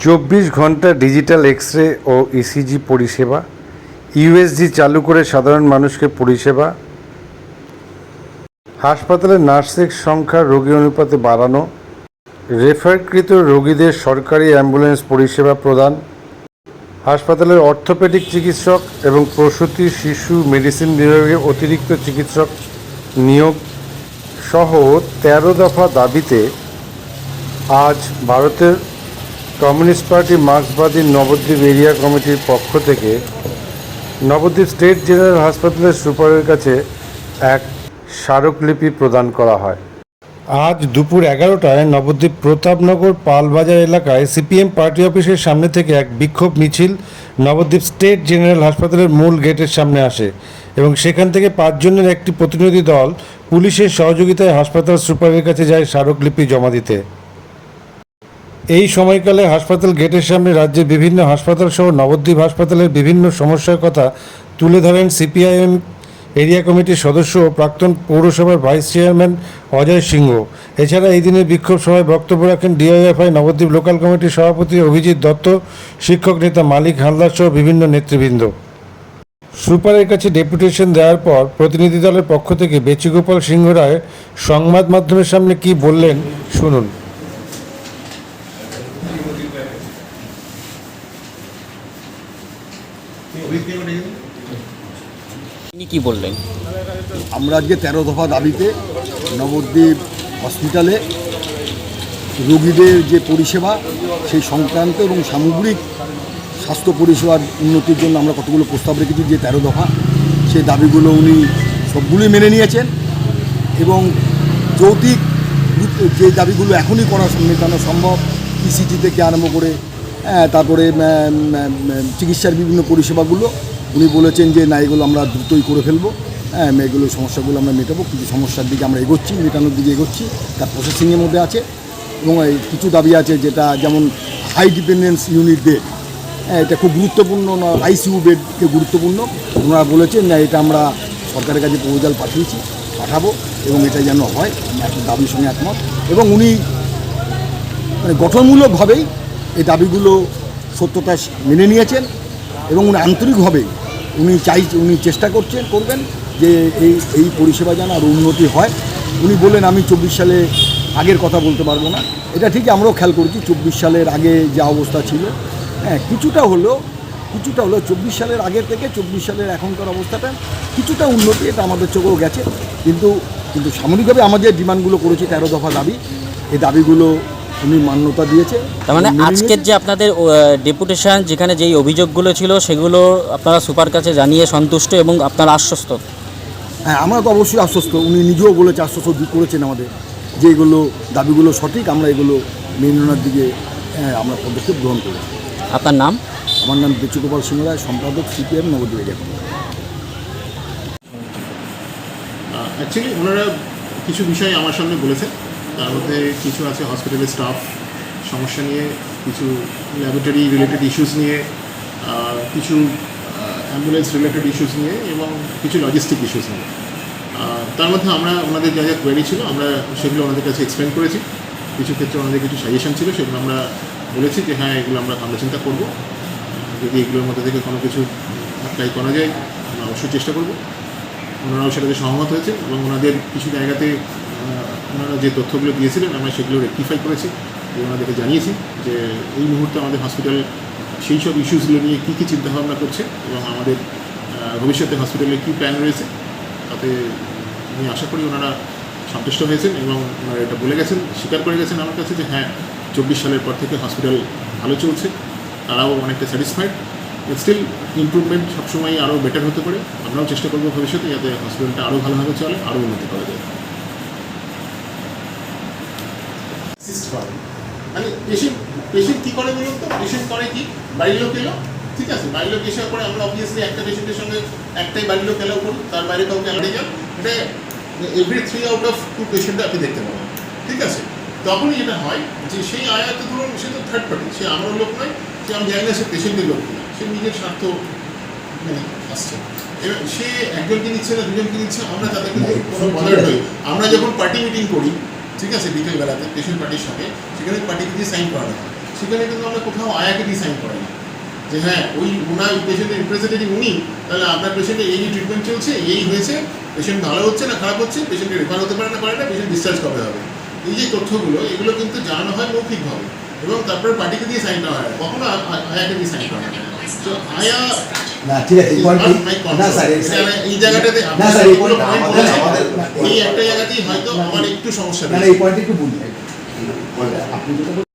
24 ঘন্টা digital X-ray ও ECG পরিষেবা, USG চালু করে সাধারণ মানুষকে পরিষেবা, হাসপাতালে নার্সের সংখ্যা রোগী অনুপাতে বাড়ানো, রেফারকৃত রোগীদের সরকারি অ্যাম্বুলেন্স পরিষেবা প্রদান, হাসপাতালের অর্থোপেডিক চিকিৎসক এবং প্রসূতি শিশু মেডিসিন বিভাগে অতিরিক্ত চিকিৎসক নিয়োগ সহ 13 দফা দাবিতে আজ ভারতের কমিউনিস্ট পার্টি মার্ক্সবাদী নবদ্বীপ এরিয়া কমিটির পক্ষ থেকে নবদ্বীপ স্টেট জেনারেল হাসপাতালের সুপারের কাছে এক স্মারকলিপি প্রদান করা হয়। আজ দুপুর 11টায় নবদ্বীপ প্রতাপনগর পালবাজার এলাকায় সিপিএম পার্টি অফিসের সামনে থেকে এক বিক্ষোভ মিছিল নবদ্বীপ স্টেট জেনারেল হাসপাতালের মূল গেটের সামনে আসে এবং সেখান থেকে 5 জনের একটি প্রতিনিধি দল পুলিশের সহযোগিতায় হাসপাতাল সুপারের কাছে যায় স্মারকলিপি জমা দিতে। এই সময়কালে হাসপাতাল গেটের সামনে রাজ্যের বিভিন্ন হাসপাতাল সহ নবদ্বীপ হাসপাতালের বিভিন্ন সমস্যার কথা তুলে ধরেন সিপিআইএম এরিয়া কমিটির সদস্য ও প্রাক্তন পৌরসভার ভাইস চেয়ারম্যান অজয় সিংহ। এছাড়া এই দিনের বিক্ষোভ সভায় বক্তব্য রাখেন ডিওএফআই নবদ্বীপ লোকাল কমিটির সভাপতি অভিজিৎ দত্ত, শিক্ষক নেতা মালিক হালদার সহ বিভিন্ন নেতৃবৃন্দ। সুপারের কাছে ডেপুটেশন দেওয়ার পর প্রতিনিধি দলের পক্ষ থেকে বেচুগোপাল সিংহ রায় সংবাদ মাধ্যমের সামনে কি বললেন শুনুন। কি বললেন? আমরা আজকে 13 দফা দাবিতে নবদ্বীপ হসপিটালে রোগীদের যে পরিষেবা সেই সংক্রান্ত এবং সামগ্রিক স্বাস্থ্য পরিষেবার উন্নতির জন্য আমরা কতগুলো প্রস্তাব রেখেছি, যে 13 দফা সেই দাবিগুলো উনি সবগুলোই মেনে নিয়েছেন এবং যৌক্তিক যে দাবিগুলো এখনই করা মেটানো সম্ভব, ইসিজি থেকে আরম্ভ করে তারপরে চিকিৎসার বিভিন্ন পরিষেবাগুলো উনি বলেছেন যে না, এগুলো আমরা দ্রুতই করে ফেলবো, এগুলো সমস্যাগুলো আমরা মেটাবো। কিছু সমস্যার দিকে আমরা এগোচ্ছি, মেটানোর দিকে এগোচ্ছি, তার প্রসেসিংয়ের মধ্যে আছে। এবং কিছু দাবি আছে যেটা যেমন হাই ডিপেন্ডেন্স ইউনিট বেড, এটা খুব গুরুত্বপূর্ণ, আইসিইউ বেডকে গুরুত্বপূর্ণ। ওনারা বলেছেন না, এটা আমরা সরকারের কাছে প্রপোজাল পাঠাবো এবং এটা যেন হয়, দাবির সঙ্গে একমত। এবং উনি মানে গঠনমূলকভাবেই এই দাবিগুলো সত্যতা মেনে নিয়েছেন এবং উনি আন্তরিকভাবেই উনি চেষ্টা করবেন যে এই পরিষেবা যেন আরও উন্নতি হয়। উনি বললেন আমি 24 সালে আগের কথা বলতে পারবো না, এটা ঠিক আমরাও খেয়াল করেছি। 24 সালের আগে যা অবস্থা ছিল, কিছুটা হলেও 24 সালের আগের থেকে 24 সালের এখনকার অবস্থাটা কিছুটা উন্নতি, এটা আমাদের চোখেও গেছে। কিন্তু সামরিকভাবে আমাদের ডিমান্ডগুলো করেছি 13 দফা দাবি, এই দাবিগুলো উনি মান্যতা দিয়েছে। তার মানে আজকের যে আপনাদের ডেপুটেশন, যেখানে যেই অভিযোগগুলো ছিল সেগুলো আপনারা সুপার কাছে জানিয়ে সন্তুষ্ট এবং আপনারা আশ্বস্ত? হ্যাঁ, আমরা তো অবশ্যই আশ্বস্ত। উনি নিজেও বলেছে, আশ্বস্ত করেছেন আমাদের যে এগুলো দাবিগুলো সঠিক, আমরা এগুলো মেনে নেওয়ার দিকে আমরা পদক্ষেপ গ্রহণ করি। আপনার নাম? আমার নাম বেচুগোপাল সিংহ রায়, সম্পাদক CPM Nabadwip area committee. Actually ওনারা কিছু বিষয় আমার সামনে বলেছেন, তার মধ্যে কিছু আছে হসপিটালের স্টাফ সমস্যা নিয়ে, কিছু ল্যাবরেটরি রিলেটেড ইস্যুস নিয়ে, কিছু অ্যাম্বুলেন্স রিলেটেড ইস্যুস নিয়ে এবং কিছু লজিস্টিক ইস্যুস নিয়ে। তার মধ্যে আমরা ওনাদের যা যা কোয়েরি ছিল আমরা সেগুলো ওনাদের কাছে এক্সপ্লেন করেছি। কিছু ক্ষেত্রে ওনাদের কিছু সাজেশন ছিল, সেগুলো আমরা বলেছি যে হ্যাঁ, এগুলো আমরা চিন্তা করব, যদি এগুলোর মধ্যে থেকে কোনো কিছু অ্যাপ্লাই করা যায় আমরা অবশ্যই চেষ্টা করব। ওনারাও সেটাতে সহমত হয়েছে এবং ওনাদের কিছু জায়গাতে ওনারা যে তথ্যগুলো দিয়েছিলেন আমরা সেগুলো রেকটিফাই করেছি এবং ওনাদেরকে জানিয়েছি যে এই মুহূর্তে আমাদের হসপিটাল সেই সব ইস্যুসগুলো নিয়ে কী চিন্তাভাবনা করছে এবং আমাদের ভবিষ্যতে হসপিটালে কী প্ল্যান রয়েছে, তাতে আমি আশা করি ওনারা সন্তুষ্ট হয়েছেন এবং ওনারা এটা বলে গেছেন, স্বীকার করে গেছেন আমার কাছে যে হ্যাঁ, 24 সালের পর থেকে হসপিটাল ভালো চলছে, তারাও অনেকটা স্যাটিসফাইড। স্টিল ইমপ্রুভমেন্ট সবসময় আরও বেটার হতে পারে। আমরাও চেষ্টা করবো ভবিষ্যতে যাতে হসপিটালটা আরও ভালোভাবে চলে, আরও উন্নতি করা যায়। মানে পেশেন্ট কী করে বলুন তো? পেশেন্ট করে কি, বাড়ির লোক এলো, ঠিক আছে, বাড়ির লোক এসে পরে আমরা অবভিয়াসলি একটা পেশেন্টের সঙ্গে একটাই বাড়ির লোক এলাও করি, তার বাইরে কাউকে এলাও যান, এটা এভরি 3 আউট অফ 2 পেশেন্টে আপনি দেখতে পাবেন, ঠিক আছে। তখনই যেটা হয় যে সেই আয়াতে ধরুন সে তো থার্ড পার্টি, সে আমার লোক নয়, সে আমি জানি না সে পেশেন্টের লোক কিনা, সে নিজের স্বার্থ মানে আসছে। এবার সে একজনকে নিচ্ছে না দুজনকে নিচ্ছে, আমরা তাদেরকে কোনো বলার হই। আমরা যখন পার্টি মিটিং করি, ঠিক আছে, বিকেলবেলাতে পেশেন্ট পার্টির সঙ্গে, সেখানে পার্টিকে দিয়ে সাইন করানো হয়। সেখানে কিন্তু আমরা কোথাও আয়াকে দিয়ে সাইন করাই না যে হ্যাঁ ওই ওনার পেশেন্টের রিপ্রেজেন্টেটিভ উনি, তাহলে আপনার পেশেন্টের এই ট্রিটমেন্ট চলছে, এই হয়েছে, পেশেন্ট ভালো হচ্ছে না খারাপ হচ্ছে, পেশেন্টের রেফার হতে পারে না, পেশেন্ট ডিসচার্জ কবে হবে, এই যে তথ্যগুলো এগুলো কিন্তু জানানো হয় মৌখিকভাবে এবং তারপরে পার্টিকে দিয়ে সাইন করা হয়, কখনো আয়াকে দিয়ে সাইন করা হয় না। তো আয়া না ঠিক আছে, এই পয়েন্টটি না স্যার, এই জায়গাটাতে না স্যার, এই পয়েন্ট point আমাদের বলেছেন, আমাদের এই একটা জায়গাতেই হয়তো আমার একটু সমস্যা না না, রয়েছে। এই পয়েন্টটি একটু বুঝি। আপনি যেটা